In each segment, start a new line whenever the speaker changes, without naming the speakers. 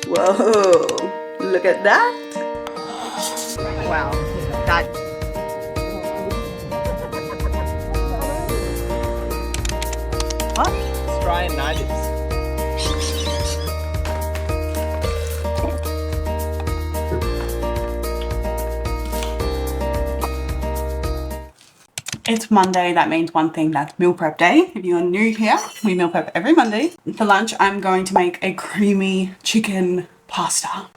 Whoa, look at that.
Wow, that.
What?
Australian natives.
It's Monday, that means one thing, that's meal prep day. If you're new here, we meal prep every Monday. For lunch, I'm going to make a creamy chicken pasta. A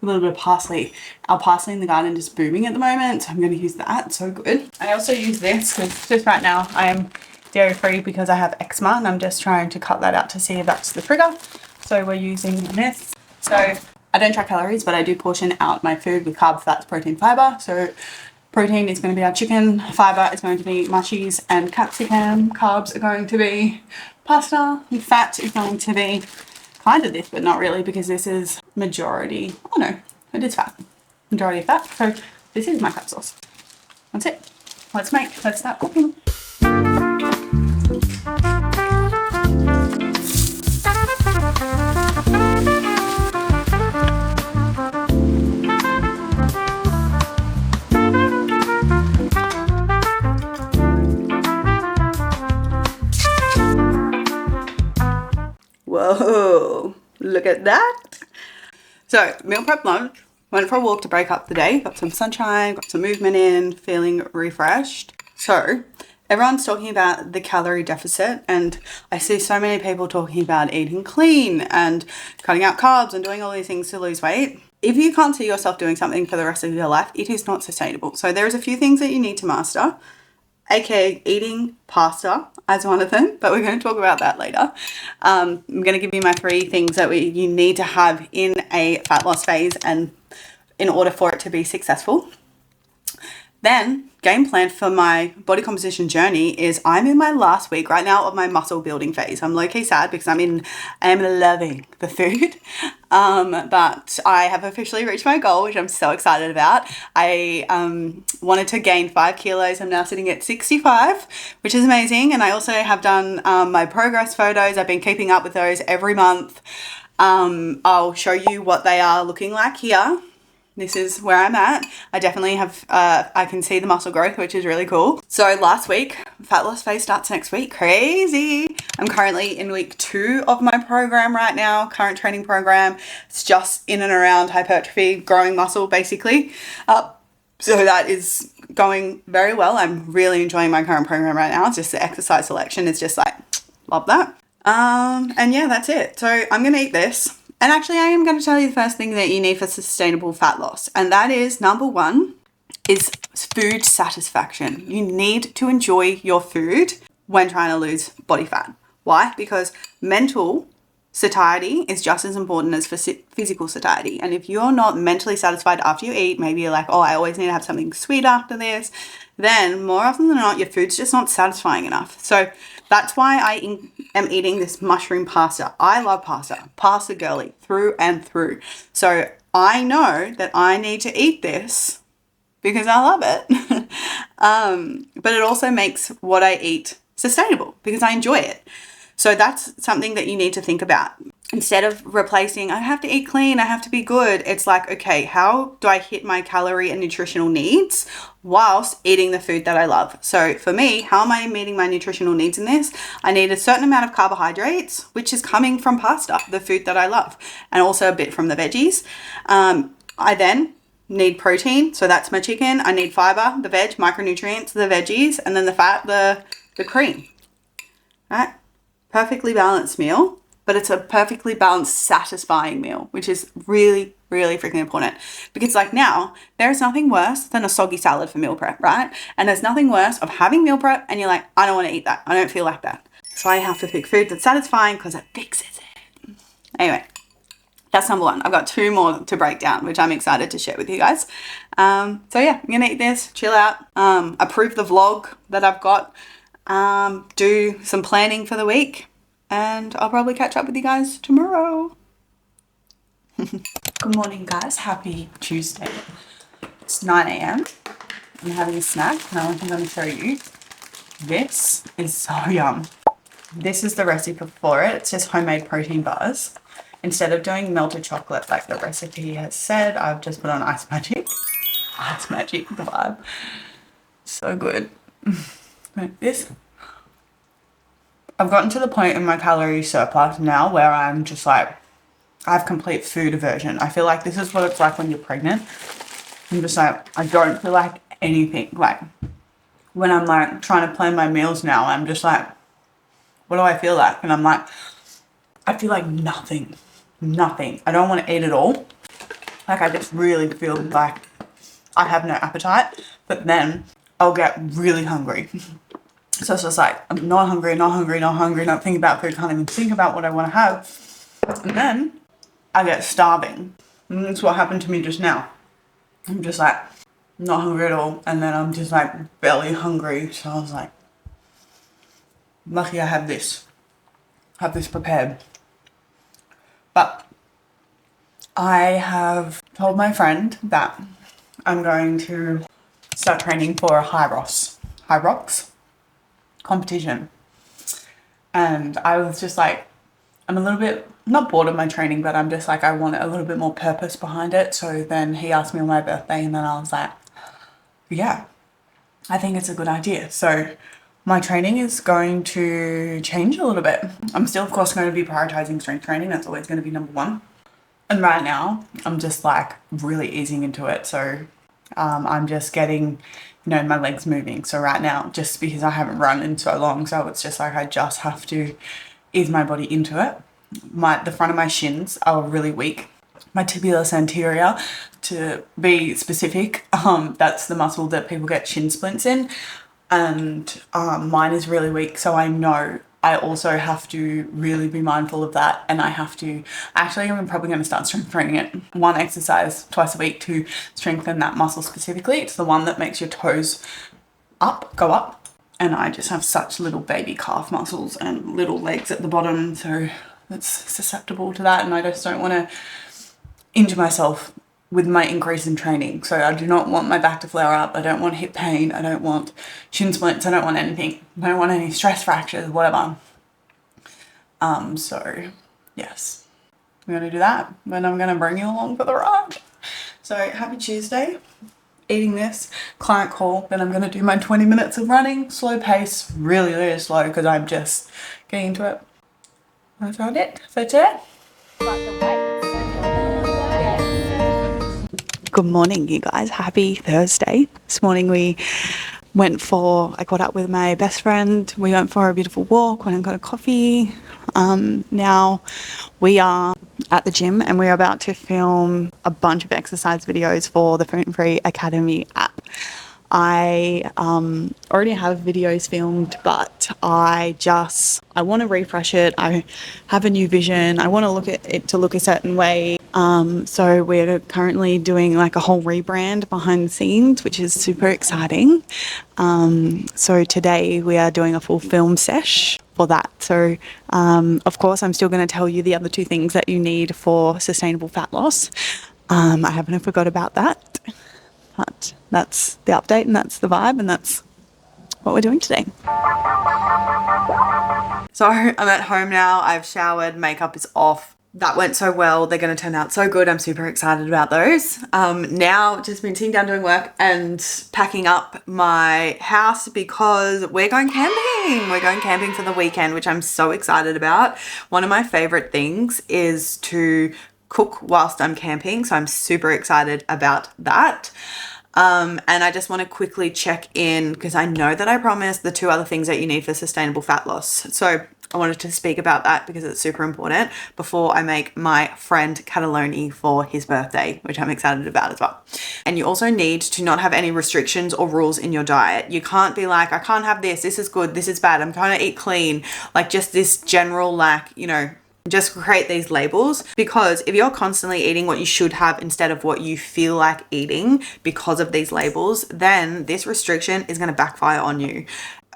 little bit of parsley. Our parsley in the garden is booming at the moment, so I'm going to use that. So good. I also use this because just right now I am dairy free because I have eczema and I'm just trying to cut that out to see if that's the trigger. So we're using this. So I don't track calories, but I do portion out my food with carbs, fats, protein, fibre. So protein is going to be our chicken, fibre is going to be mushies and capsicum, carbs are going to be pasta, and fat is going to be kind of this, but not really because this is majority, oh no, it is fat, majority of fat. So this is my fat sauce. That's it. Let's start cooking. Whoa, look at that. So meal prep lunch, went for a walk to break up the day, got some sunshine, got some movement in, feeling refreshed. So everyone's talking about the calorie deficit and I see so many people talking about eating clean and cutting out carbs and doing all these things to lose weight. If you can't see yourself doing something for the rest of your life, it is not sustainable. So there's a few things that you need to master, aka eating pasta as one of them, but we're going to talk about that later. I'm going to give you my 3 things that you need to have in a fat loss phase and in order for it to be successful. Then game plan for my body composition journey is I'm in my last week right now of my muscle building phase. I'm low-key sad because I'm loving the food. But I have officially reached my goal, which I'm so excited about. I wanted to gain 5 kilos. I'm now sitting at 65, which is amazing. And I also have done my progress photos. I've been keeping up with those every month. I'll show you what they are looking like here. This is where I'm at. I definitely have, I can see the muscle growth, which is really cool. So last week, fat loss phase starts next week. Crazy. I'm currently in week 2 of my program right now, current training program. It's just in and around hypertrophy, growing muscle basically. So that is going very well. I'm really enjoying my current program right now. It's just the exercise selection is just like, love that. And yeah, that's it. So I'm going to eat this. And actually, I am going to tell you the first thing that you need for sustainable fat loss. And that is, number 1, is food satisfaction. You need to enjoy your food when trying to lose body fat. Why? Because mental satiety is just as important as physical satiety. And if you're not mentally satisfied after you eat, maybe you're like, oh, I always need to have something sweet after this, then more often than not, your food's just not satisfying enough. So that's why I am eating this mushroom pasta. I love pasta girly through and through. So I know that I need to eat this because I love it. But it also makes what I eat sustainable because I enjoy it. So that's something that you need to think about. Instead of replacing, I have to eat clean, I have to be good, it's like, okay, how do I hit my calorie and nutritional needs whilst eating the food that I love? So for me, how am I meeting my nutritional needs in this? I need a certain amount of carbohydrates, which is coming from pasta, the food that I love, and also a bit from the veggies. I then need protein, so that's my chicken. I need fiber, the veg, micronutrients, the veggies, and then the fat, the cream. Right? Perfectly balanced meal, but it's a perfectly balanced, satisfying meal, which is really, really freaking important. Because like now, there is nothing worse than a soggy salad for meal prep, right? And there's nothing worse of having meal prep and you're like, I don't want to eat that. I don't feel like that. So I have to pick food that's satisfying because it fixes it. Anyway, that's number 1. I've got 2 more to break down, which I'm excited to share with you guys. So yeah, I'm going to eat this, chill out, approve the vlog that I've got, do some planning for the week, and I'll probably catch up with you guys tomorrow. Good morning, guys. Happy Tuesday. It's 9 a.m. I'm having a snack and I'm going to show you. This is so yum. This is the recipe for it. It's just homemade protein bars. instead of doing melted chocolate like the recipe has said, I've just put on Ice Magic. Ice Magic, the vibe. So good. Like this. I've gotten to the point in my calorie surplus now where I'm just like, I have complete food aversion. I feel like this is what it's like when you're pregnant. I'm just like, I don't feel like anything. Like when I'm like trying to plan my meals now, I'm just like, what do I feel like? And I'm like, I feel like nothing. I don't want to eat at all. Like I just really feel like I have no appetite, but then I'll get really hungry. So it's just like, I'm not hungry, not thinking about food, can't even think about what I want to have. And then I get starving. And that's what happened to me just now. I'm just like, not hungry at all. And then I'm just like barely hungry. So I was like, lucky I have this prepared. But I have told my friend that I'm going to start training for a high rocks competition. And I was just like, I'm a little bit, not bored of my training, but I'm just like, I want a little bit more purpose behind it. So then he asked me on my birthday and then I was like, yeah, I think it's a good idea. So my training is going to change a little bit. I'm still, of course, going to be prioritizing strength training. That's always going to be number one. And right now I'm just like really easing into it. So I'm just getting, my legs moving. So right now, just because I haven't run in so long, so it's just like I just have to ease my body into it. The front of my shins are really weak. My tibialis anterior, to be specific, that's the muscle that people get shin splints in, and mine is really weak. So I know I also have to really be mindful of that, and I'm probably going to start strength training it. One exercise twice a week to strengthen that muscle specifically. It's the one that makes your toes go up, and I just have such little baby calf muscles and little legs at the bottom, so it's susceptible to that, and I just don't want to injure myself with my increase in training. So I do not want my back to flare up. I don't want hip pain. I don't want shin splints. I don't want anything. I don't want any stress fractures, whatever. So yes, I'm going to do that. Then I'm going to bring you along for the ride. So happy Tuesday. Eating this, client call, then I'm going to do my 20 minutes of running, slow pace, really, really slow because I'm just getting into it. That's about it for today. Good morning, you guys. Happy Thursday. This morning I caught up with my best friend. We went for a beautiful walk, went and got a coffee. Now we are at the gym and we're about to film a bunch of exercise videos for the Food Free Academy app. I already have videos filmed, but I want to refresh it. I have a new vision. I want to look at it to look a certain way. So we're currently doing like a whole rebrand behind the scenes, which is super exciting. So today we are doing a full film sesh for that. So, of course, I'm still going to tell you the other two things that you need for sustainable fat loss. I haven't forgot about that. But that's the update and that's the vibe and that's what we're doing today. So I'm at home now. I've showered, makeup is off. That went so well. They're going to turn out so good. I'm super excited about those. Now just been sitting down doing work and packing up my house because we're going camping. We're going camping for the weekend, which I'm so excited about. One of my favorite things is to cook whilst I'm camping, so I'm super excited about that. And I just want to quickly check in because I know that I promised the two other things that you need for sustainable fat loss. So I wanted to speak about that because it's super important before I make my friend Calorie for his birthday, which I'm excited about as well. And you also need to not have any restrictions or rules in your diet. You can't be like, I can't have this is good, this is bad, I'm trying to eat clean. Like just this general just create these labels, because if you're constantly eating what you should have instead of what you feel like eating because of these labels, then this restriction is going to backfire on you.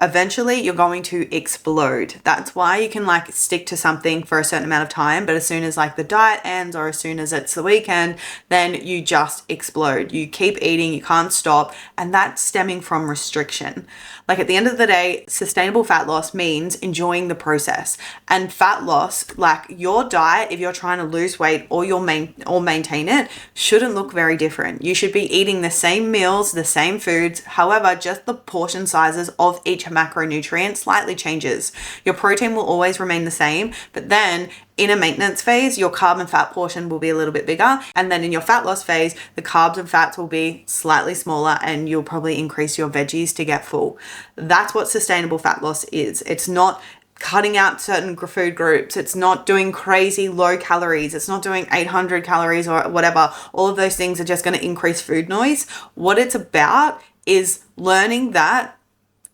eventually you're going to explode. That's why you can like stick to something for a certain amount of time, but as soon as like the diet ends or as soon as it's the weekend, then you just explode. You keep eating, you can't stop, and that's stemming from restriction. Like at the end of the day, sustainable fat loss means enjoying the process. And fat loss, like your diet, if you're trying to lose weight or maintain it, shouldn't look very different. You should be eating the same meals, the same foods. However, just the portion sizes of each macronutrient slightly changes. Your protein will always remain the same, but then in a maintenance phase, your carb and fat portion will be a little bit bigger. And then in your fat loss phase, the carbs and fats will be slightly smaller and you'll probably increase your veggies to get full. That's what sustainable fat loss is. It's not cutting out certain food groups. It's not doing crazy low calories. It's not doing 800 calories or whatever. All of those things are just going to increase food noise. What it's about is learning that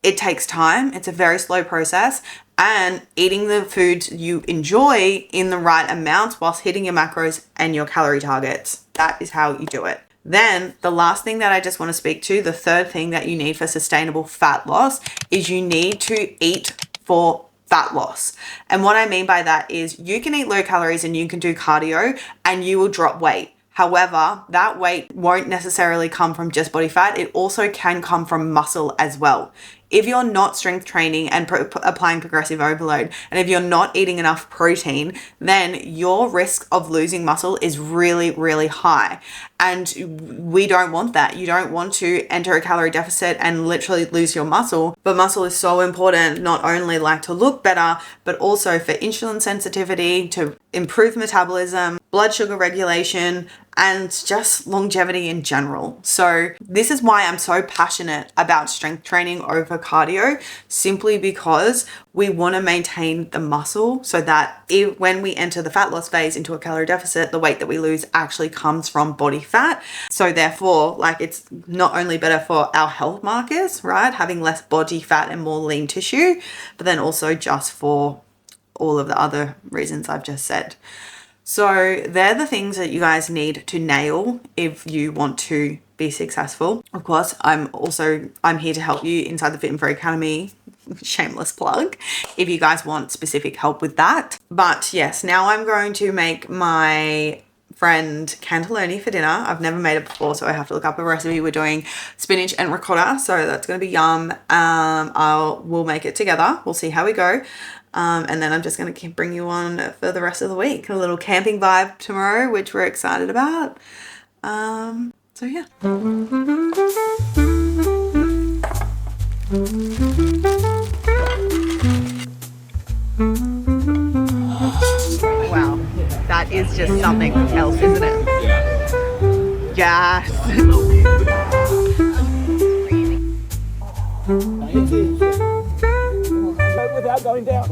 it takes time. It's a very slow process, and eating the foods you enjoy in the right amounts whilst hitting your macros and your calorie targets. That is how you do it. Then the last thing that I just want to speak to, the third thing that you need for sustainable fat loss, is you need to eat for fat loss. And what I mean by that is you can eat low calories and you can do cardio and you will drop weight. However, that weight won't necessarily come from just body fat. It also can come from muscle as well. If you're not strength training and applying progressive overload, and if you're not eating enough protein, then your risk of losing muscle is really, really high. And we don't want that. You don't want to enter a calorie deficit and literally lose your muscle. But muscle is so important, not only like to look better, but also for insulin sensitivity, to improve metabolism, blood sugar regulation, and just longevity in general. So this is why I'm so passionate about strength training over cardio, simply because we want to maintain the muscle so that when we enter the fat loss phase into a calorie deficit, the weight that we lose actually comes from body fat. So therefore, like, it's not only better for our health markers, right? Having less body fat and more lean tissue, but then also just for all of the other reasons I've just said. So they're the things that you guys need to nail if you want to be successful. Of course, I'm here to help you inside the Fit and Free Academy. Shameless plug, if you guys want specific help with that. But yes, now I'm going to make my friend cannelloni for dinner. I've never made it before, so I have to look up a recipe. We're doing spinach and ricotta, so that's going to be yum. We'll make it together. We'll see how we go. And then I'm just going to bring you on for the rest of the week. A little camping vibe tomorrow, which we're excited about. So yeah. Wow, that is just something else, isn't it? Yeah. Yes.
Without going down.